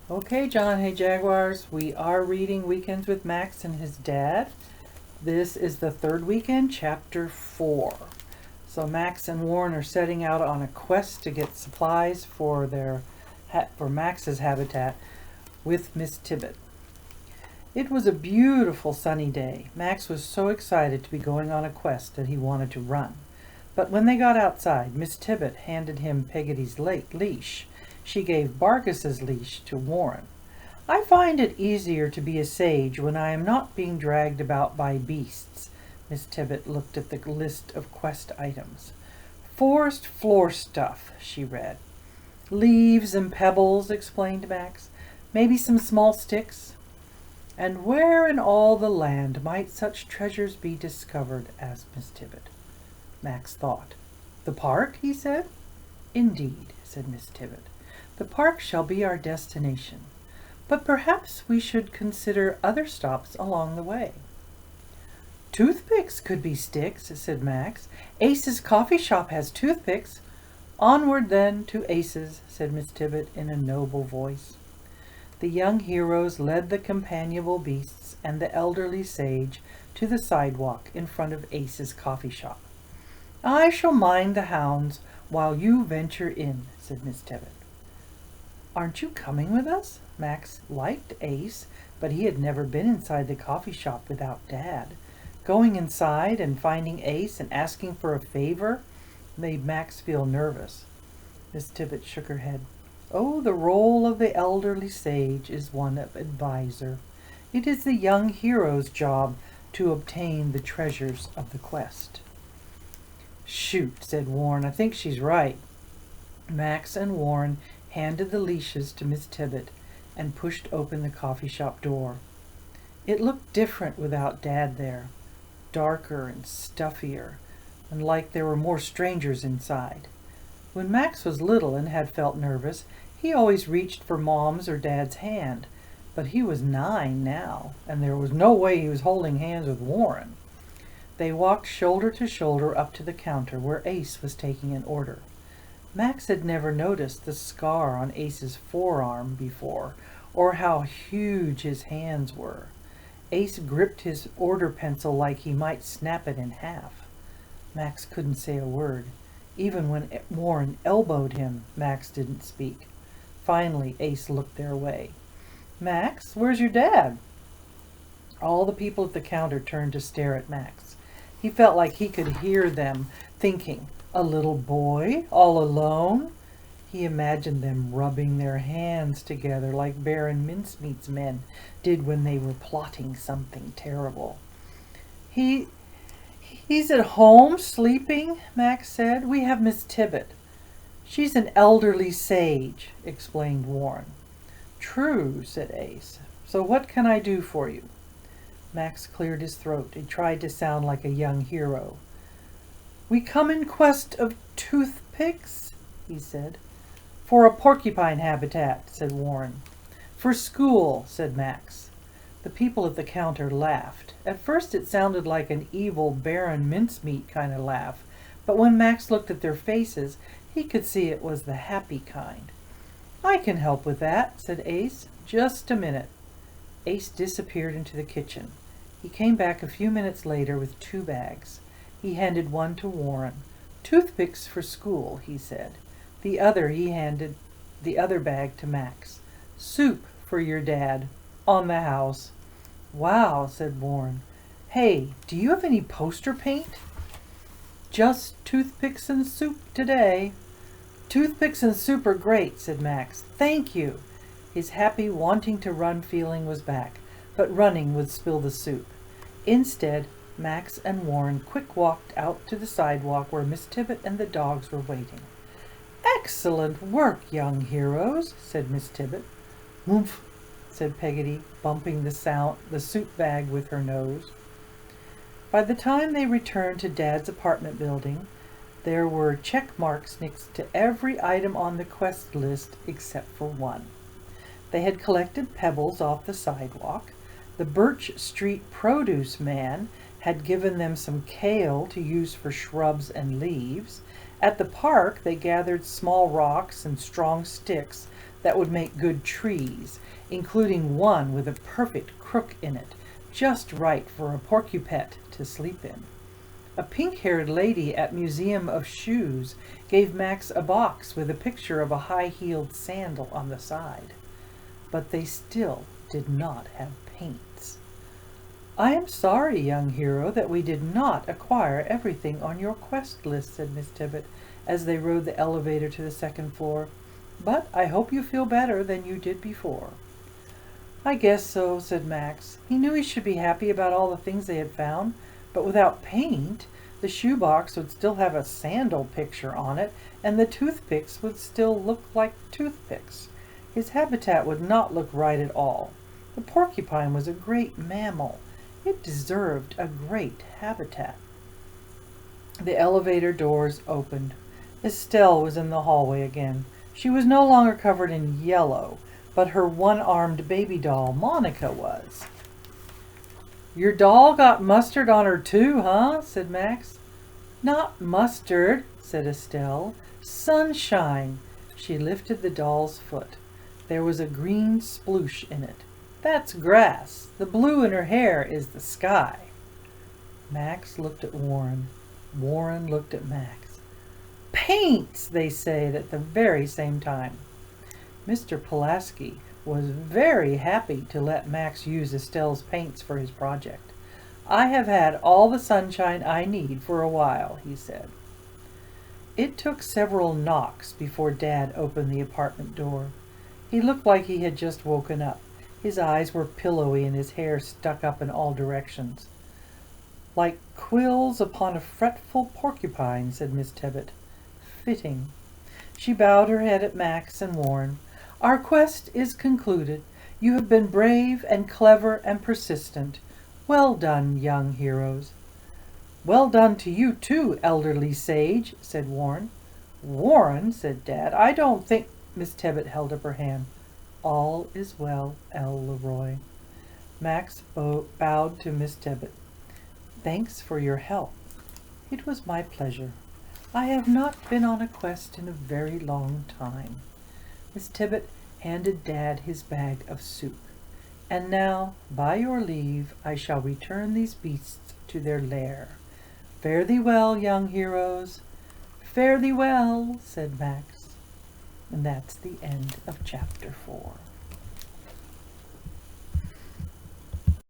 Okay, John, hey Jaguars, we are reading Weekends with Max and his dad. This is the third weekend, chapter 4. So Max and Warren are setting out on a quest to get supplies for for Max's habitat with Miss Tibbet. It was a beautiful sunny day. Max was so excited to be going on a quest that he wanted to run. But when they got outside, Miss Tibbet handed him Peggotty's leash. She gave Barkis's leash to Warren. I find it easier to be a sage when I am not being dragged about by beasts. Miss Tibbet looked at the list of quest items. Forest floor stuff, she read. Leaves and pebbles, explained Max. Maybe some small sticks. And where in all the land might such treasures be discovered? Asked Miss Tibbet. Max thought. The park, he said. Indeed, said Miss Tibbet. The park shall be our destination. But perhaps we should consider other stops along the way. Toothpicks could be sticks, said Max. Ace's coffee shop has toothpicks. Onward then to Ace's, said Miss Tibbet in a noble voice. The young heroes led the companionable beasts and the elderly sage to the sidewalk in front of Ace's coffee shop. I shall mind the hounds while you venture in, said Miss Tibbet. Aren't you coming with us? Max liked Ace, but he had never been inside the coffee shop without Dad. Going inside and finding Ace and asking for a favor made Max feel nervous. Miss Tibbet shook her head. Oh, the role of the elderly sage is one of advisor. It is the young hero's job to obtain the treasures of the quest. Shoot, said Warren. I think she's right. Max and Warren handed the leashes to Miss Tibbet and pushed open the coffee shop door. It looked different without Dad there, darker and stuffier, and like there were more strangers inside. When Max was little and had felt nervous, he always reached for Mom's or Dad's hand, but he was 9 now, and there was no way he was holding hands with Warren. They walked shoulder to shoulder up to the counter where Ace was taking an order. Max had never noticed the scar on Ace's forearm before, or how huge his hands were. Ace gripped his order pencil like he might snap it in half. Max couldn't say a word. Even when Warren elbowed him, Max didn't speak. Finally, Ace looked their way. Max, where's your dad? All the people at the counter turned to stare at Max. He felt like he could hear them thinking, a little boy, all alone? He imagined them rubbing their hands together like Baron Mincemeat's men did when they were plotting something terrible. He's at home, sleeping, Max said. We have Miss Tibbet. She's an elderly sage, explained Warren. True, said Ace. So what can I do for you? Max cleared his throat. He tried to sound like a young hero. We come in quest of toothpicks, he said. For a porcupine habitat, said Warren. For school, said Max. The people at the counter laughed. At first it sounded like an evil Baron Mincemeat kind of laugh, but when Max looked at their faces, he could see it was the happy kind. I can help with that, said Ace. Just a minute. Ace disappeared into the kitchen. He came back a few minutes later with 2 bags. He handed one to Warren. Toothpicks for school, he said. He handed the other bag to Max. Soup for your dad. On the house. Wow, said Warren. Hey, do you have any poster paint? Just toothpicks and soup today. Toothpicks and soup are great, said Max. Thank you. His happy wanting to run feeling was back, but running would spill the soup. Instead, Max and Warren quick walked out to the sidewalk where Miss Tibbet and the dogs were waiting. Excellent work, young heroes, said Miss Tibbet. Woomph, said Peggotty, bumping the soup bag with her nose. By the time they returned to Dad's apartment building, there were check marks next to every item on the quest list except for one. They had collected pebbles off the sidewalk. The Birch Street produce man had given them some kale to use for shrubs and leaves. At the park, they gathered small rocks and strong sticks that would make good trees, including one with a perfect crook in it, just right for a porcupet to sleep in. A pink-haired lady at Museum of Shoes gave Max a box with a picture of a high-heeled sandal on the side. But they still did not have paints. "I am sorry, young hero, that we did not acquire everything on your quest list," said Miss Tibbet, as they rode the elevator to the second floor. "But I hope you feel better than you did before." "I guess so," said Max. He knew he should be happy about all the things they had found, but without paint, the shoebox would still have a sandal picture on it, and the toothpicks would still look like toothpicks. His habitat would not look right at all. The porcupine was a great mammal. It deserved a great habitat. The elevator doors opened. Estelle was in the hallway again. She was no longer covered in yellow, but her one-armed baby doll, Monica, was. "Your doll got mustard on her too, huh?" said Max. "Not mustard," said Estelle. "Sunshine." She lifted the doll's foot. There was a green sploosh in it. "That's grass. The blue in her hair is the sky." Max looked at Warren. Warren looked at Max. "Paints," they said at the very same time. Mr. Pulaski was very happy to let Max use Estelle's paints for his project. "I have had all the sunshine I need for a while," he said. It took several knocks before Dad opened the apartment door. He looked like he had just woken up. His eyes were pillowy and his hair stuck up in all directions. "Like quills upon a fretful porcupine," said Miss Tibbet. "Fitting." She bowed her head at Max and Warren. "Our quest is concluded. You have been brave and clever and persistent. Well done, young heroes." "Well done to you too, elderly sage," said Warren. "Warren," said Dad, "I don't think—" Miss Tibbet held up her hand. "All is well, El Leroy." Max bowed to Miss Tibbet. "Thanks for your help." "It was my pleasure. I have not been on a quest in a very long time." Miss Tibbet handed Dad his bag of soup. "And now, by your leave, I shall return these beasts to their lair. Fare thee well, young heroes." "Fare thee well," said Max. And that's the end of chapter 4.